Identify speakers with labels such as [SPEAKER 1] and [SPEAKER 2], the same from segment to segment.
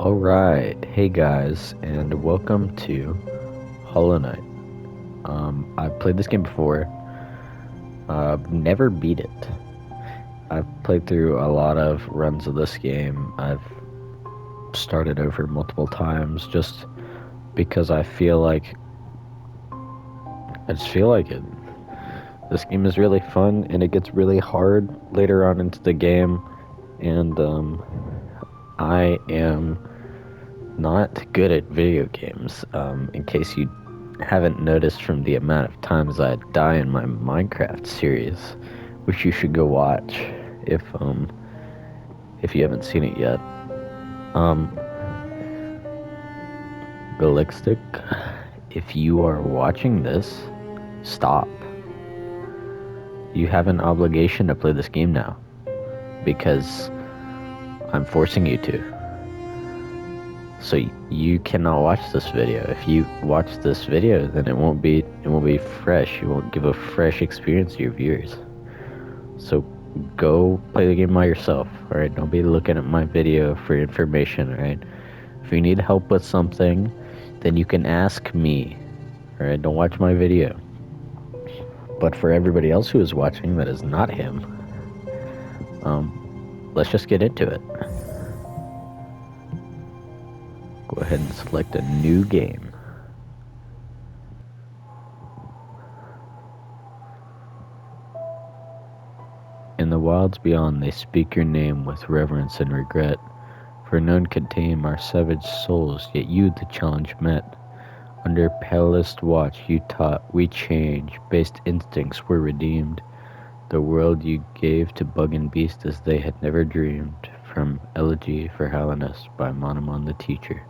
[SPEAKER 1] Alright, hey guys, and welcome to Hollow Knight. I've played this game before, never beat it. I've played through a lot of runs of this game. I've started over multiple times just because I just feel like it. This game is really fun and it gets really hard later on into the game, and I am not good at video games. In case you haven't noticed from the amount of times I die in my Minecraft series, which you should go watch if you haven't seen it yet. Galistixc, if you are watching this, stop. You have an obligation to play this game now because I'm forcing you to. So you cannot watch this video. If you watch this video, then it won't be fresh. You won't give a fresh experience to your viewers. So go play the game by yourself. All right, don't be looking at my video for information. All right, if you need help with something, then you can ask me. All right, don't watch my video. But for everybody else who is watching that is not him, let's just get into it. Go ahead and select a new game. In the wilds beyond, they speak your name with reverence and regret, for none could tame our savage souls, yet you the challenge met. Under palest watch you taught we change, based instincts were redeemed. The world you gave to bug and beast as they had never dreamed, from Elegy for Hellenus by Monomon the Teacher.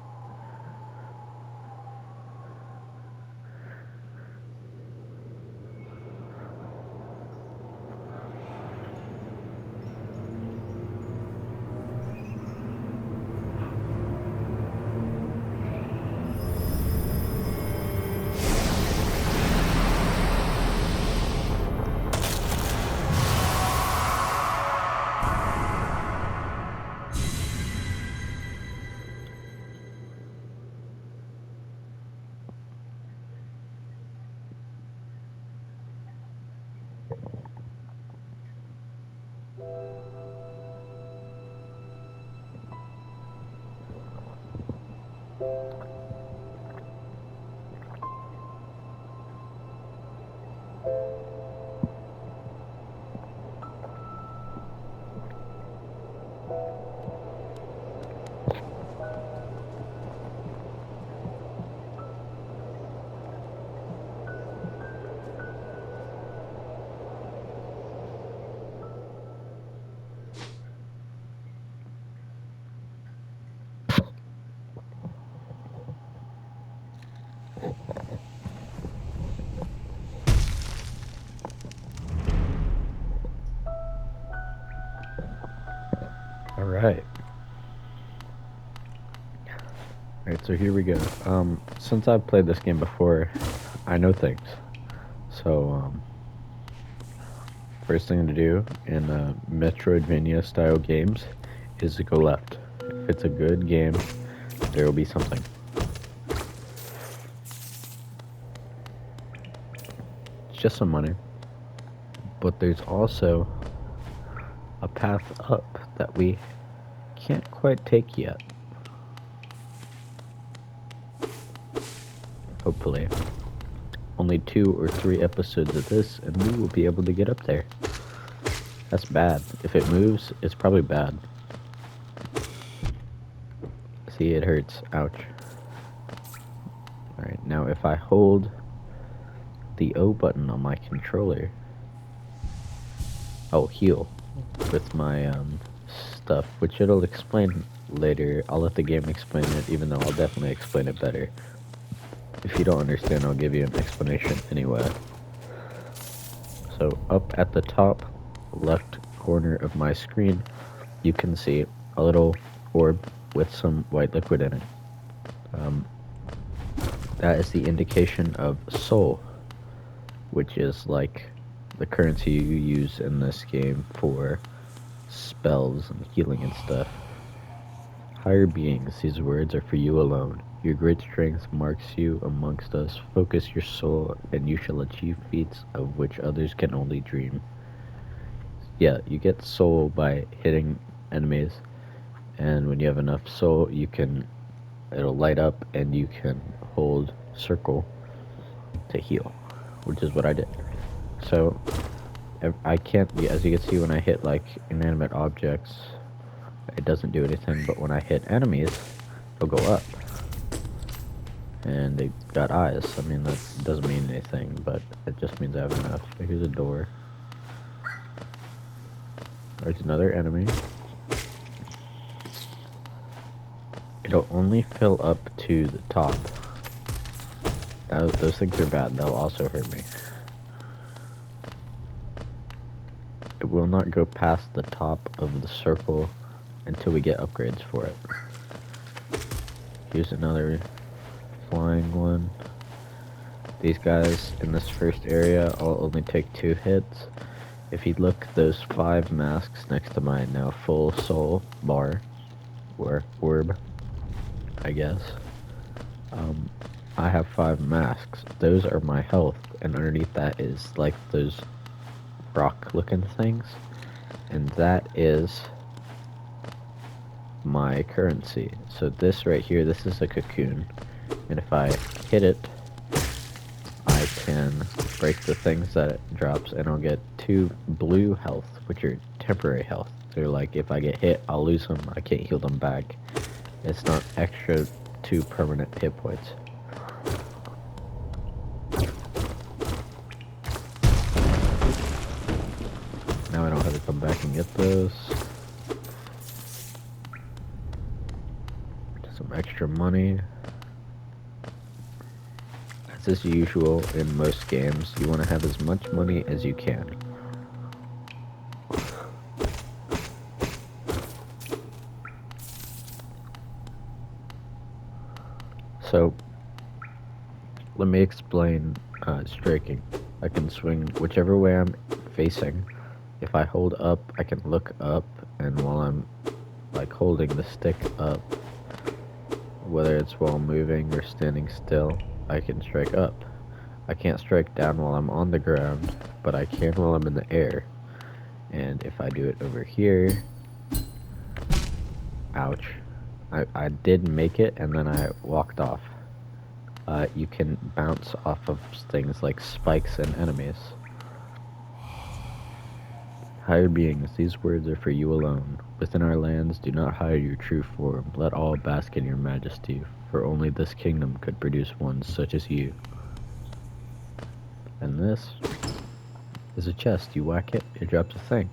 [SPEAKER 1] Alright, so here we go. Since I've played this game before, I know things. So, first thing to do in Metroidvania style games is to go left. If it's a good game, there will be something. It's just some money. But there's also a path up that we can't quite take yet. Hopefully. Only 2 or 3 episodes of this and we will be able to get up there. That's bad. If it moves, it's probably bad. See, it hurts. Ouch. Alright, now if I hold the O button on my controller, I'll heal with my stuff, which it'll explain later. I'll let the game explain it, even though I'll definitely explain it better. If you don't understand, I'll give you an explanation anyway. So up at the top left corner of my screen, you can see a little orb with some white liquid in it. That is the indication of soul, which is like the currency you use in this game for spells and healing and stuff. Higher beings, these words are for you alone. Your great strength marks you amongst us. Focus your soul, and you shall achieve feats of which others can only dream. Yeah, you get soul by hitting enemies, and when you have enough soul, it'll light up, and you can hold circle to heal, which is what I did. So, I can't, as you can see, when I hit like inanimate objects, it doesn't do anything, but when I hit enemies, they'll go up. And they got eyes. I mean, that doesn't mean anything, but it just means I have enough. Here's a door. There's another enemy. It'll only fill up to the top. Those things are bad. They'll also hurt me. It will not go past the top of the circle until we get upgrades for it. Here's another flying one. These guys in this first area, I'll only take 2 hits. If you look, those 5 masks next to my now full soul bar, or orb, I guess. I have 5 masks. Those are my health, and underneath that is like those rock-looking things, and that is my currency. So this right here, this is a cocoon, and if I hit it, I can break the things that it drops, and I'll get 2 blue health, which are temporary health. They're like, if I get hit, I'll lose them. I can't heal them back. It's not extra 2 permanent hit points. Now I don't have to come back and get those. Some extra money. As is usual in most games, you want to have as much money as you can. So, let me explain striking. I can swing whichever way I'm facing. If I hold up, I can look up, and while I'm like holding the stick up, whether it's while moving or standing still, I can strike up. I can't strike down while I'm on the ground, but I can while I'm in the air. And if I do it over here, ouch. I did make it, and then I walked off. You can bounce off of things like spikes and enemies. Higher beings, these words are for you alone. Within our lands, do not hide your true form. Let all bask in your majesty, for only this kingdom could produce one such as you. And this is a chest. You whack it, it drops a thing.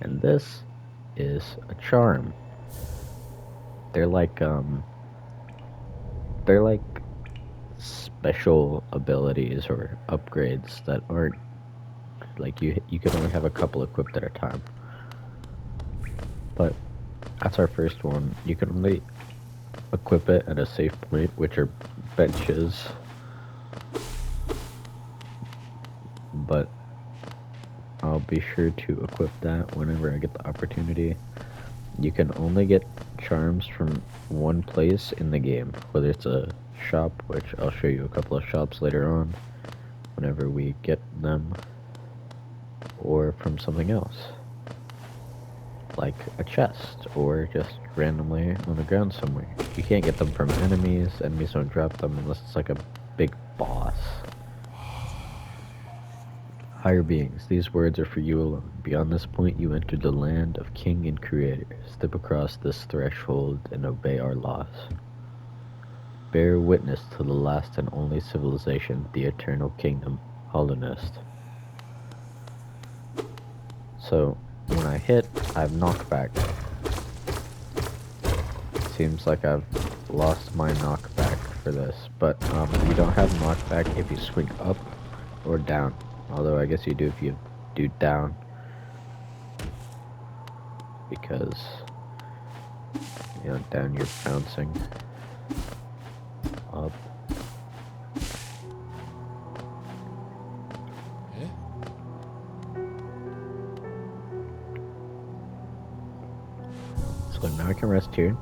[SPEAKER 1] And this is a charm. They're like special abilities or upgrades that aren't like you can only have a couple equipped at a time. But that's our first one. You can only equip it at a safe point, which are benches. But I'll be sure to equip that whenever I get the opportunity. You can only get charms from one place in the game, whether it's a shop, which I'll show you a couple of shops later on whenever we get them, or from something else, like a chest, or just randomly on the ground somewhere. You can't get them from enemies. Enemies don't drop them unless it's like a big boss. Higher beings, these words are for you alone. Beyond this point, you enter the land of King and Creator. Step across this threshold and obey our laws. Bear witness to the last and only civilization, the eternal kingdom, Hollownest. So, when I hit, I have knockback. Seems like I've lost my knockback for this, but you don't have knockback if you swing up or down. Although I guess you do if you do down, because down you're bouncing up. So now I can rest here.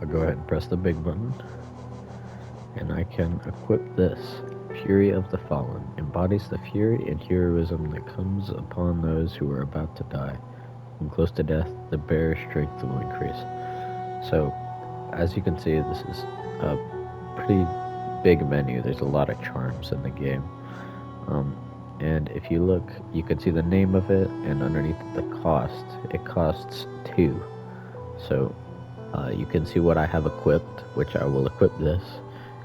[SPEAKER 1] I'll go ahead and press the big button. And I can equip this. Fury of the Fallen. Embodies the fury and heroism that comes upon those who are about to die. When close to death, the bearer's strength will increase. So, as you can see, this is a pretty big menu. There's a lot of charms in the game. And if you look, you can see the name of it, and underneath the cost, it costs 2. So, you can see what I have equipped, which I will equip this,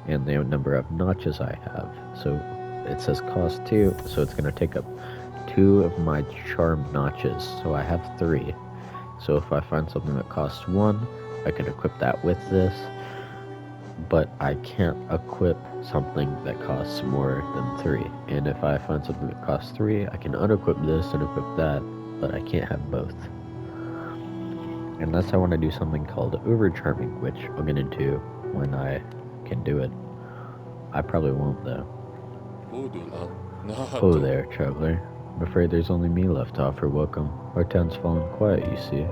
[SPEAKER 1] and the number of notches I have. So, it says cost 2, so it's going to take up 2 of my charm notches. So I have 3. So if I find something that costs 1, I can equip that with this. But I can't equip something that costs more than 3. And if I find something that costs 3, I can unequip this and equip that, but I can't have both. Unless I want to do something called overcharming, which I'll get into when I can do it. I probably won't though. Oh there, traveler. I'm afraid there's only me left to offer welcome. Our town's fallen quiet, you see.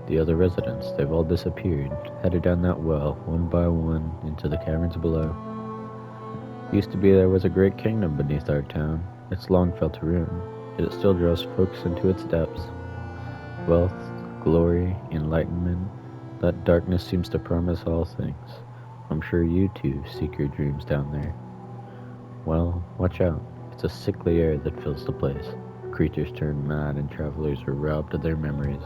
[SPEAKER 1] The other residents, they've all disappeared, headed down that well, one by one, into the caverns below. Used to be there was a great kingdom beneath our town. It's long fell to ruin, yet it still draws folks into its depths. Wealth, glory, enlightenment, that darkness seems to promise all things. I'm sure you too seek your dreams down there. Well, watch out. It's a sickly air that fills the place. Creatures turn mad and travelers are robbed of their memories.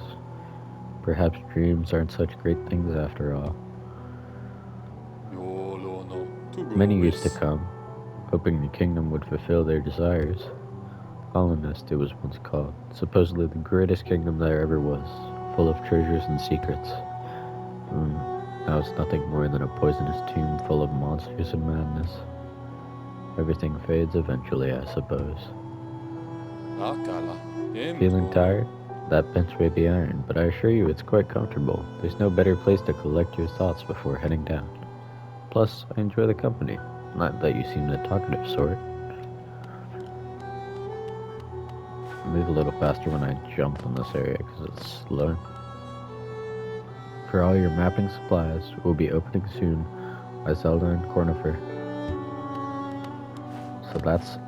[SPEAKER 1] Perhaps dreams aren't such great things after all. Many used to come, hoping the kingdom would fulfill their desires. Colonist, it was once called, supposedly the greatest kingdom there ever was, full of treasures and secrets. Now it's nothing more than a poisonous tomb full of monsters and madness. Everything fades eventually, I suppose. Feeling tired? That bench may be iron, but I assure you it's quite comfortable. There's no better place to collect your thoughts before heading down. Plus, I enjoy the company. Not that you seem the talkative sort. I move a little faster when I jump in this area because it's slow. For all your mapping supplies, we'll be opening soon by Zelda and Cornifer. So that's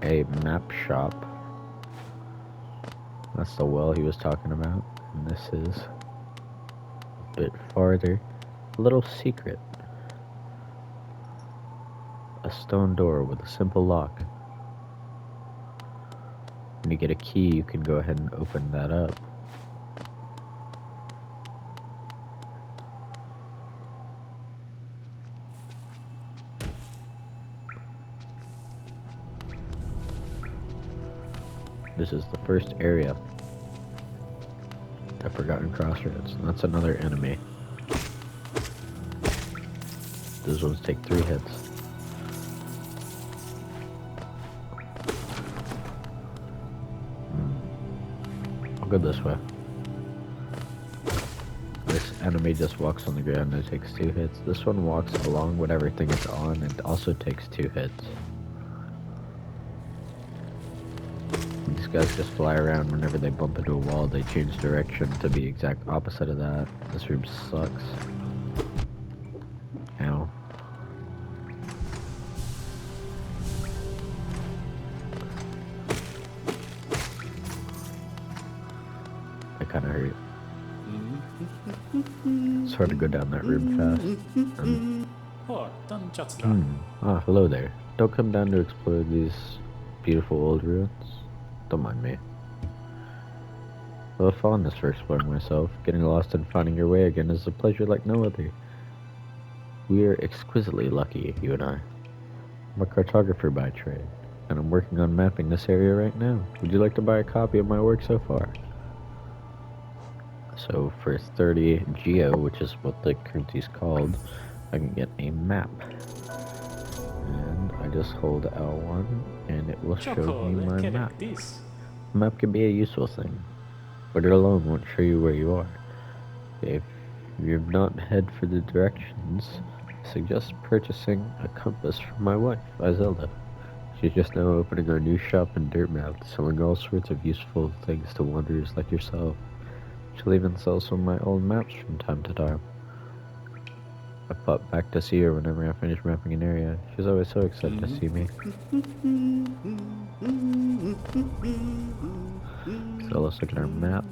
[SPEAKER 1] a map shop. That's the well he was talking about. And this is a bit farther. A little secret. A stone door with a simple lock. When you get a key, you can go ahead and open that up. This is the first area. The Forgotten Crossroads. And that's another enemy. Those ones take 3 hits. I'll go this way. This enemy just walks on the ground and takes 2 hits. This one walks along whatever thing it's on and also takes 2 hits. These guys just fly around whenever they bump into a wall. They change direction to be exact opposite of that. This room sucks. Ow. That kinda hurt. It's hard to go down that room fast. Hello there. Don't come down to explore these beautiful old ruins. Don't mind me. I have a fondness for exploring myself. Getting lost and finding your way again is a pleasure like no other. We are exquisitely lucky, you and I. I'm a cartographer by trade, and I'm working on mapping this area right now. Would you like to buy a copy of my work so far? So for 30 Geo, which is what the currency's called, I can get a map. And I just hold L1 and it will show me my map. A map can be a useful thing, but it alone won't show you where you are. If you're not head for the directions, I suggest purchasing a compass from my wife, Izelda. She's just now opening our new shop in Dirtmouth, selling all sorts of useful things to wanderers like yourself. She'll even sell some of my old maps from time to time. I pop back to see her whenever I finish mapping an area. She's always so excited to see me. So let's look at our map.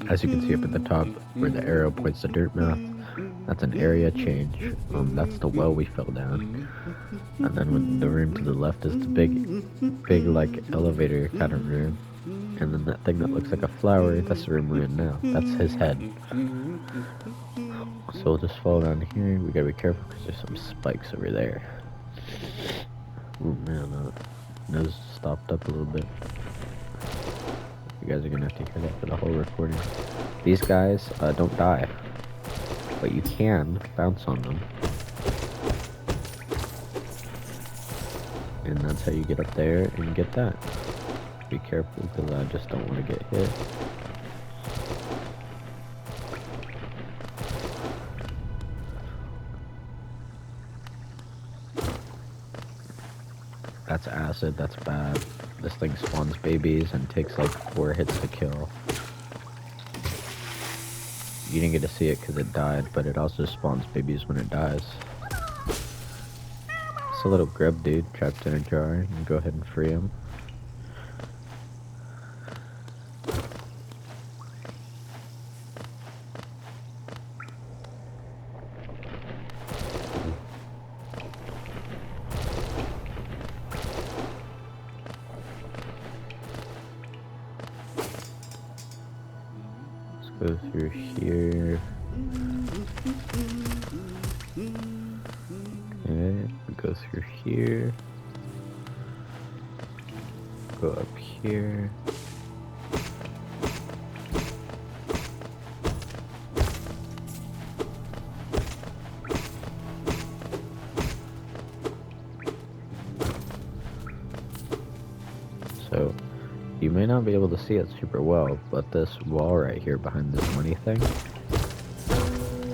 [SPEAKER 1] As you can see up at the top, where the arrow points to dirt map, that's an area change. That's the well we fell down. And then when the room to the left is the big like elevator kind of room. And then that thing that looks like a flower, that's the room we're in now. That's his head. So we'll just fall down here. We gotta be careful because there's some spikes over there. Oh man, nose stopped up a little bit. You guys are gonna have to hear that for the whole recording. These guys don't die, but you can bounce on them. And that's how you get up there and get that. Be careful because I just don't want to get hit. That's acid, that's bad. This thing spawns babies and takes like 4 hits to kill. You didn't get to see it because it died, but it also spawns babies when it dies. It's a little grub dude trapped in a jar. You can go ahead and free him. Go through here. Okay, go through here. Go up here. So you may not be able to see it super well, but this wall right here behind this money thing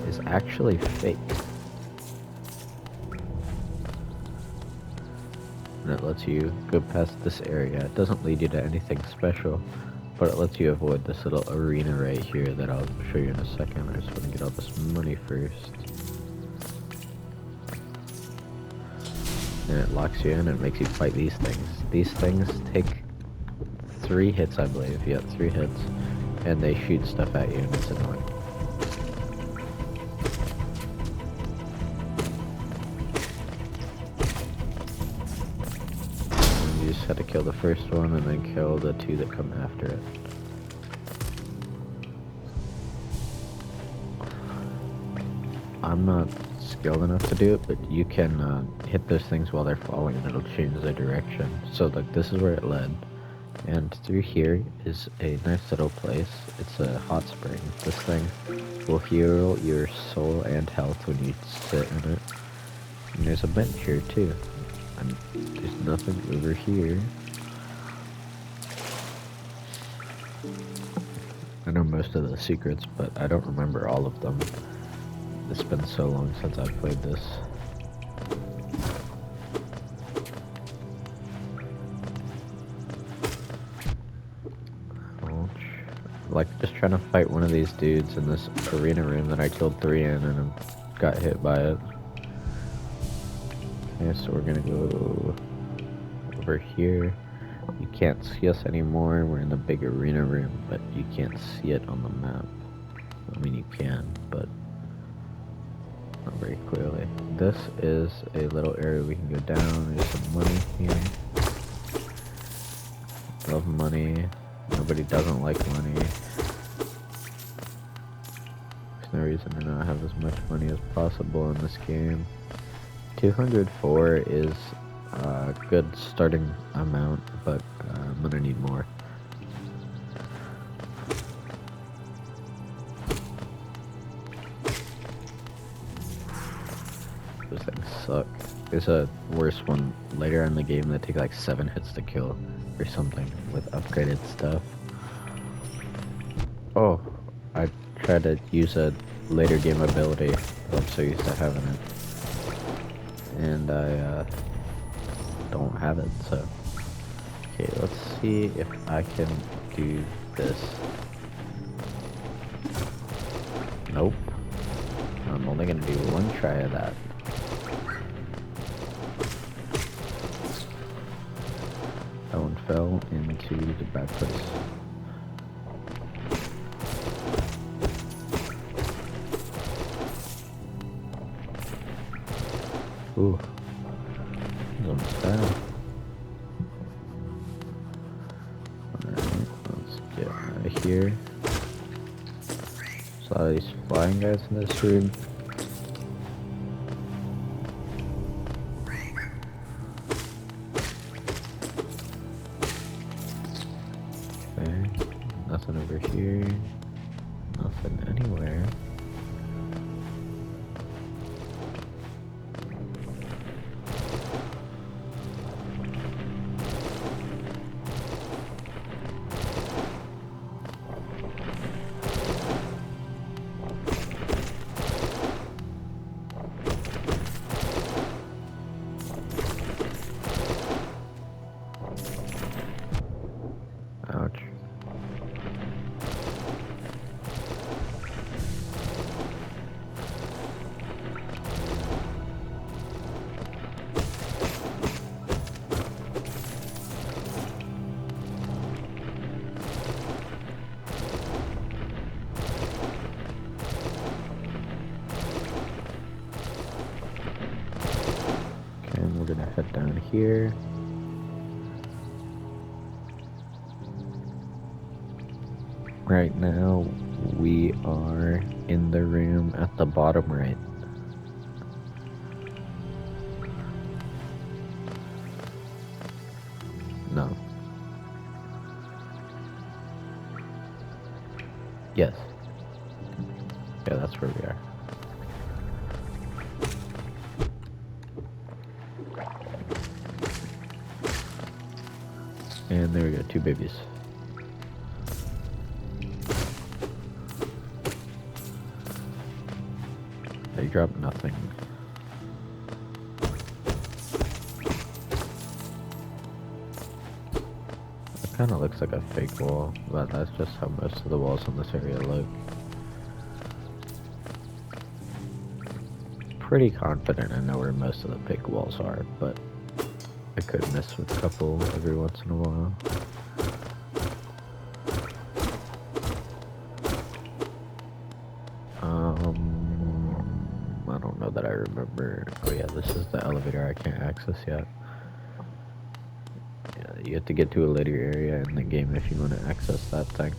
[SPEAKER 1] is actually fake. And it lets you go past this area. It doesn't lead you to anything special, but it lets you avoid this little arena right here that I'll show you in a second. I just want to get all this money first. And it locks you in and it makes you fight these things. These things take 3 hits, I believe. Yeah, 3 hits. And they shoot stuff at you, and it's annoying. And you just have to kill the first one, and then kill the 2 that come after it. I'm not skilled enough to do it, but you can hit those things while they're falling, and it'll change their direction. So, like, this is where it led. And through here is a nice little place. It's a hot spring. This thing will heal your soul and health when you sit in it. And there's a bench here too. And there's nothing over here. I know most of the secrets, but I don't remember all of them. It's been so long since I've played this. Like, just trying to fight one of these dudes in this arena room that I killed 3 in and got hit by it. Okay, so we're gonna go over here. You can't see us anymore. We're in the big arena room, but you can't see it on the map. I mean, you can, but not very clearly. This is a little area we can go down. There's some money here. Love money. Nobody doesn't like money. There's no reason to not have as much money as possible in this game. 204 is a good starting amount, but I'm gonna need more. Those things suck. There's a worse one later in the game that take like 7 hits to kill or something with upgraded stuff. Oh, I tried to use a later game ability. I'm so used to having it. And I don't have it, so. Okay, let's see if I can do this. Nope. I'm only gonna do one try of that. That one fell into the bad place. Ooh. That one's bad. Alright, let's get out of here. Saw these flying guys in this room. Okay, nothing over here. Nothing anywhere. Ouch. Okay, and we're gonna head down here. Right now, we are in the room at the bottom right. No. Yes. Yeah, that's where we are. And there we go, 2 babies. They dropped nothing. It kind of looks like a fake wall, but that's just how most of the walls in this area look. Pretty confident I know where most of the fake walls are, but I could miss with a couple every once in a while. I don't know that I remember. Oh yeah, this is the elevator I can't access yet. Yeah, you have to get to a later area in the game if you want to access that thing.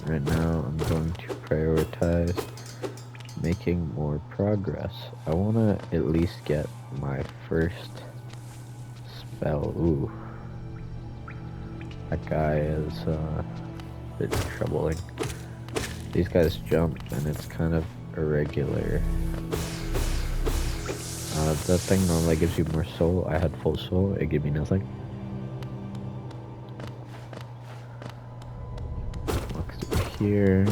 [SPEAKER 1] Right now, I'm going to prioritize making more progress. I want to at least get my first spell. Ooh. That guy is a bit troubling. These guys jump and it's kind of irregular. That thing normally gives you more soul. I had full soul, it gave me nothing. Walk through here.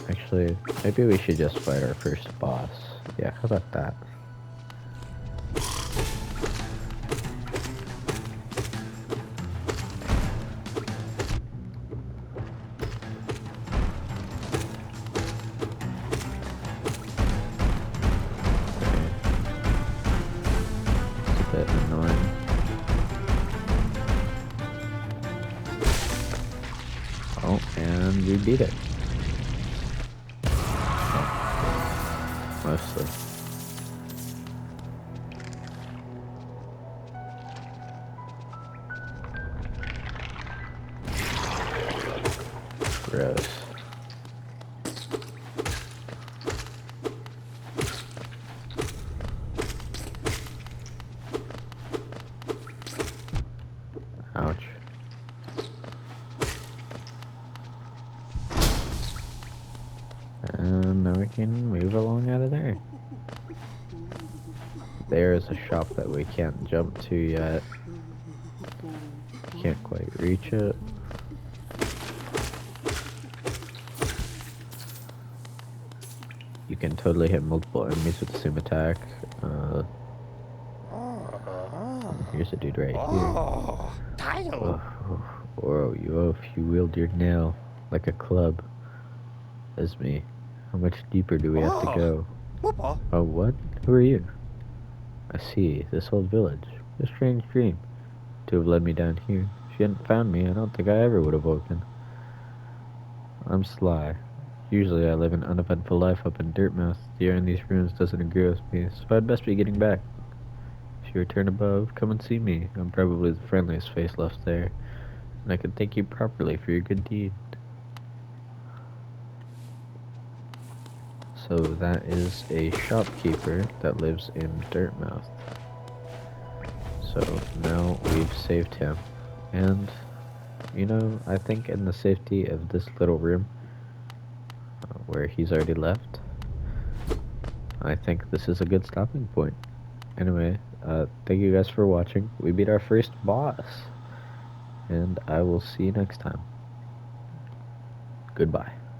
[SPEAKER 1] Actually, maybe we should just fight our first boss. Yeah, how about that? Bit annoying. Oh, and we beat it. Oh, mostly. Gross. Ouch. And now we can move along out of there. There's a shop that we can't jump to yet. Can't quite reach it. You can totally hit multiple enemies with the same attack. Here's a dude right here. Whoa, you if you wield your nail. like a club, as me. How much deeper do we have to go? Oh, what? Who are you? I see, this old village. A strange dream to have led me down here. If you hadn't found me, I don't think I ever would have woken. I'm Sly. Usually I live an uneventful life up in Dirtmouth. The air in these ruins doesn't agree with me, so I'd best be getting back. If you return above, come and see me. I'm probably the friendliest face left there, and I can thank you properly for your good deed. So that is a shopkeeper that lives in Dirtmouth. So now we've saved him. And, you know, I think in the safety of this little room, where he's already left, I think this is a good stopping point. Anyway, thank you guys for watching. We beat our first boss. And I will see you next time. Goodbye.